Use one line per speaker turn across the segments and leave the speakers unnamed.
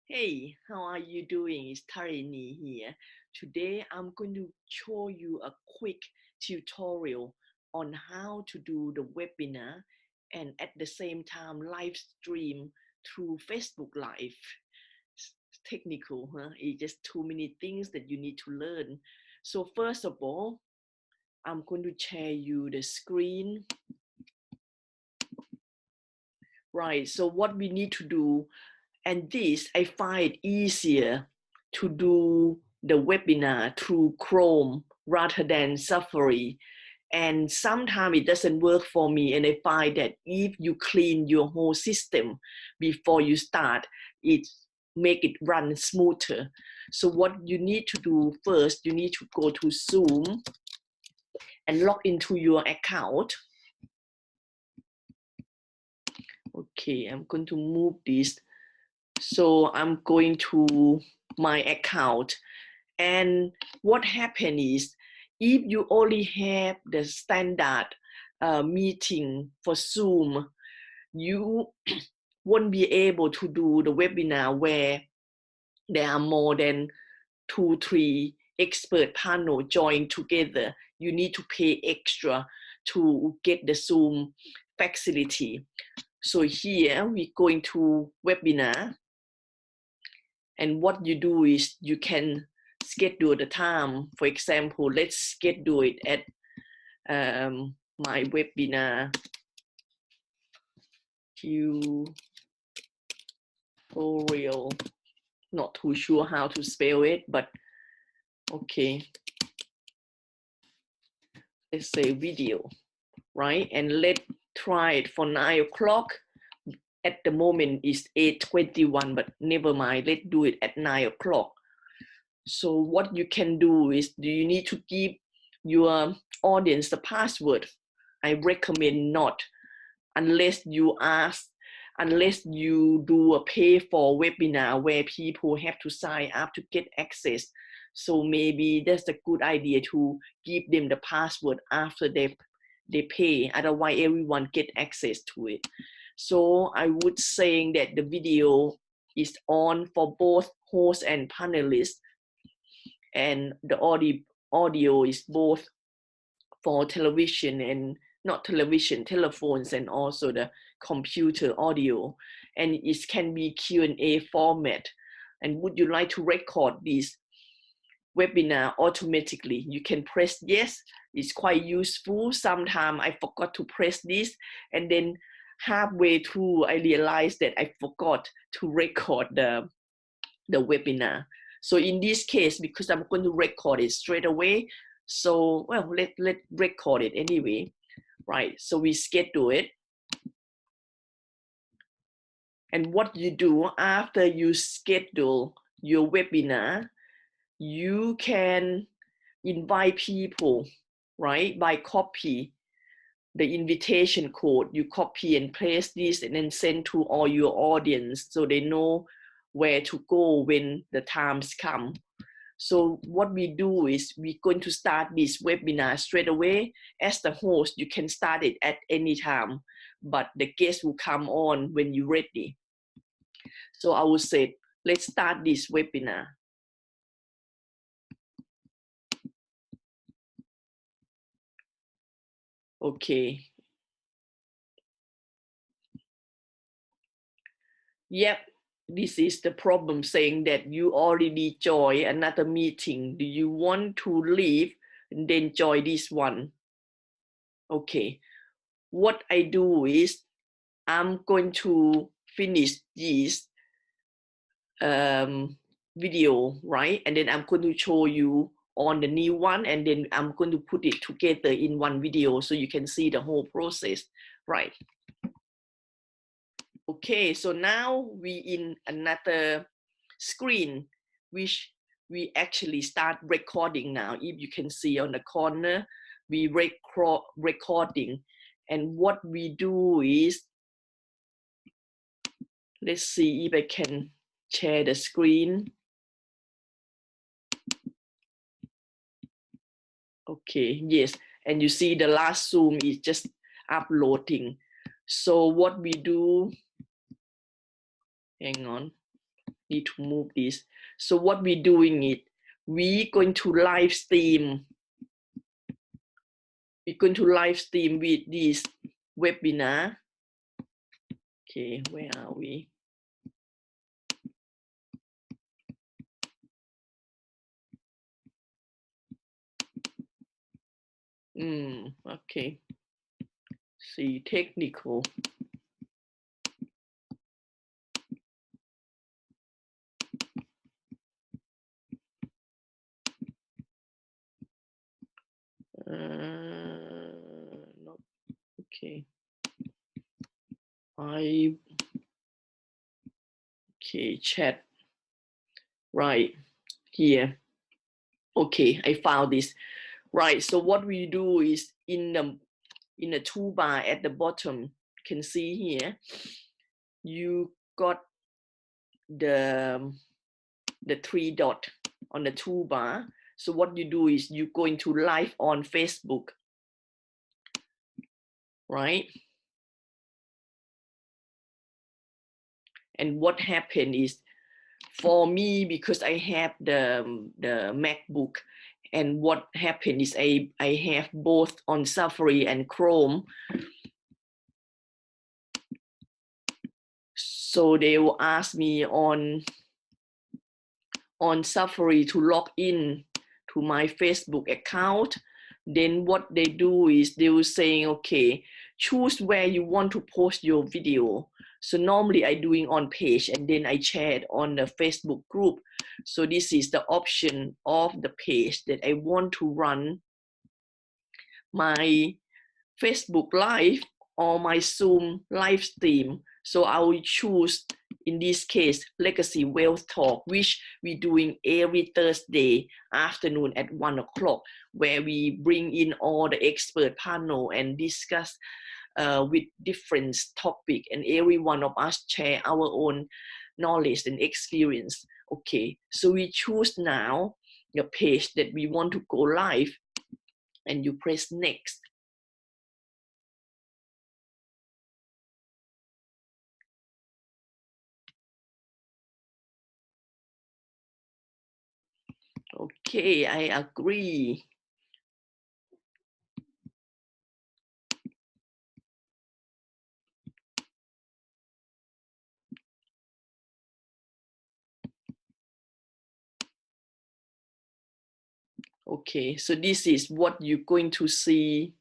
Hey, how are you doing? It's Tarinee here. Today I'm going to show you a quick tutorial on how to do the webinar and at the same time live stream through Facebook Live. It's technical, huh? It's just too many things that you need to learn. So first of all, I'm going to share you the screen. Right, so what we need to do, and this I find it easier to do the webinar through Chrome rather than Safari. And sometimes it doesn't work for me. And I find that if you clean your whole system before you start, it make it run smoother. So what you need to do first, you need to go to Zoom and log into your account. Okay, I'm going to move this. So I'm going to my account. And what happened is, if you only have the standard meeting for Zoom, you won't be able to do the webinar where there are more than 2-3 expert panel join together. You need to pay extra to get the Zoom facility. So here we go into webinar. And what you do is you can schedule the time. For example, let's schedule it at my webinar tutorial. Not too sure how to spell it, but okay. Let's say video, right? And let's try it for 9 o'clock. At the moment it's 8:21, but never mind. Let's do it at 9 o'clock. So what you can do is, do you need to give your audience the password? I recommend not, unless you do a pay for webinar where people have to sign up to get access. So maybe that's a good idea to give them the password after they pay. Otherwise, everyone get access to it. So I would say that the video is on for both host and panelists, and the audio is both for television and not television, telephones, and also the computer audio. And it can be Q&A format. And would you like to record this webinar automatically? You can press yes. It's quite useful. Sometimes I forgot to press this, and then halfway through I realized that I forgot to record the webinar. So in this case, because I'm going to record it straight away, so well, let record it anyway, right? So we schedule it. And what you do after you schedule your webinar, you can invite people, right? By copy the invitation code. You copy and paste this and then send to all your audience so they know where to go when the times come. So what we do is we're going to start this webinar straight away. As the host, you can start it at any time, but the guest will come on when you're ready. So I would say, let's start this webinar. Okay. Yep, this is the problem, saying that you already joined another meeting. Do you want to leave and then join this one? Okay. What I do is I'm going to finish this video, right? And then I'm going to show you on the new one, and then I'm going to put it together in one video so you can see the whole process, right? Okay, so now we in another screen, which we actually start recording now. If you can see on the corner, we recording. And what we do is, let's see if I can share the screen. Okay, yes, and you see the last Zoom is just uploading. So what we do, hang on. need to move this. So what we doing it, we going to live stream. We're going to live stream with this webinar. Okay, where are we? Okay. See, technical. No, okay. Okay, chat. Right here. Okay, I found this. Right, so what we do is in the toolbar at the bottom, you can see here, you got the three dot on the toolbar. So what you do is you go into live on Facebook, right? And what happened is, for me, because I have the MacBook, and what happened is I have both on Safari and Chrome. So they will ask me on Safari to log in to my Facebook account. Then what they do is they will say, okay, choose where you want to post your video. So normally I doing on page, and then I share it on the Facebook group. So this is the option of the page that I want to run my Facebook Live or my Zoom live stream. So I will choose, in this case, Legacy Wealth Talk, which we're doing every Thursday afternoon at 1 o'clock, where we bring in all the expert panel and discuss with different topic, and every one of us share our own knowledge and experience. Okay, so we choose now the page that we want to go live, and you press next. Okay, I agree. Okay, so this is what you're going to see.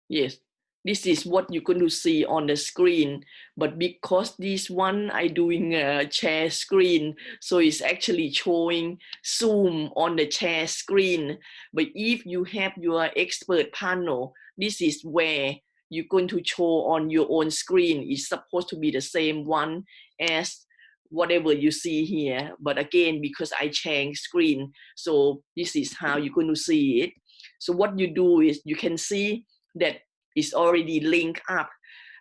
Yes, this is what you're going to see on the screen. But because this one I doing a share screen, so it's actually showing Zoom on the share screen. But if you have your expert panel, this is where you're going to show on your own screen. It's supposed to be the same one as whatever you see here. But again, because I change screen, so this is how you're going to see it. So what you do is you can see that is already linked up.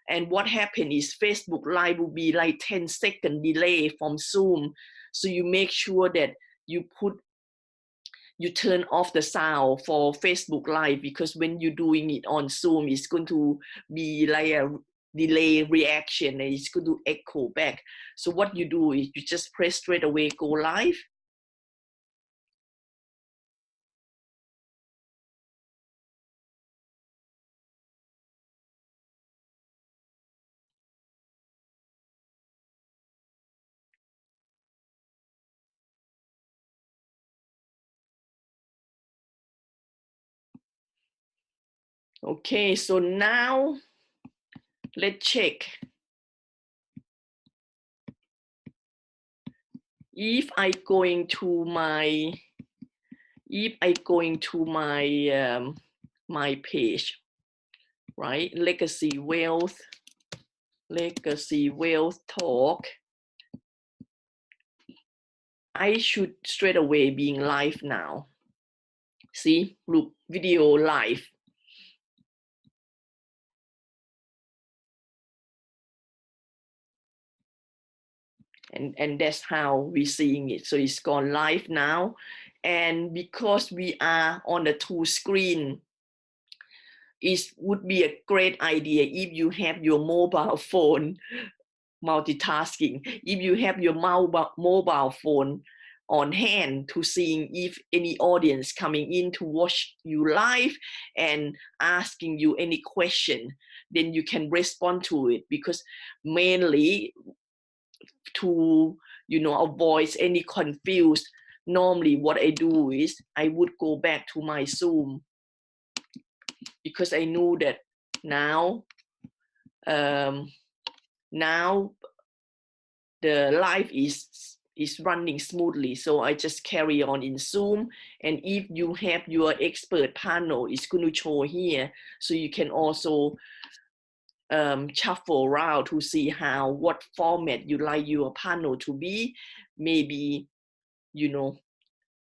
And what happened is Facebook Live will be like 10-second delay from Zoom. So you make sure that you turn off the sound for Facebook Live, because when you're doing it on Zoom, it's going to be like a delay reaction, and it's going to echo back. So what you do is you just press straight away go live. Okay, so now let's check. If I going to my my page, right? Legacy Wealth Talk, I should straight away being live now. See, look, video live. And that's how we're seeing it. So it's gone live now. And because we are on the two screen, it would be a great idea if you have your mobile phone multitasking, if you have your mobile phone on hand to seeing if any audience coming in to watch you live and asking you any question, then you can respond to it, because mainly to avoid any confused, normally what I do is I would go back to my Zoom, because I knew that now now the live is running smoothly, so I just carry on in Zoom. And if you have your expert panel, it's going to show here, so you can also shuffle around to see what format you like your panel to be. Maybe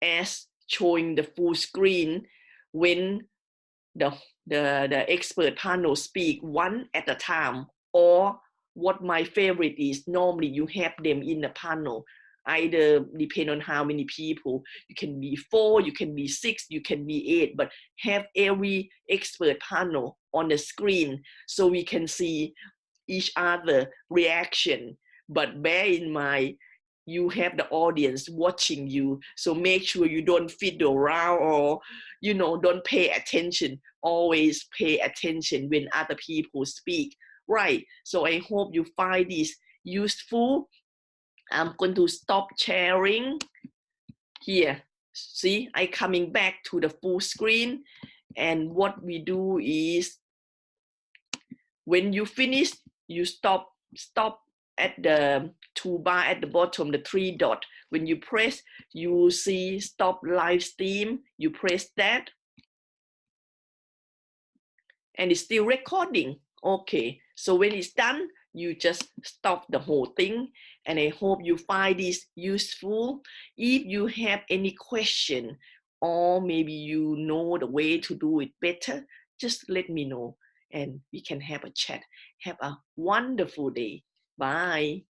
as showing the full screen when the expert panel speak one at a time, or what my favorite is, normally you have them in the panel, either depend on how many people, you can be 4, you can be 6, you can be 8, but have every expert panel on the screen so we can see each other reaction. But bear in mind, you have the audience watching you, so make sure you don't fiddle around, or don't pay attention. Always pay attention when other people speak, right? So I hope you find this useful. I'm going to stop sharing here. See, I coming back to the full screen, and what we do is when you finish, you stop at the toolbar at the bottom, the 3 dot. When you press, you see stop live stream. You press that, and it's still recording. Okay, so when it's done, you just stop the whole thing. And I hope you find this useful. If you have any question, or maybe you know the way to do it better, just let me know and we can have a chat. Have a wonderful day. Bye.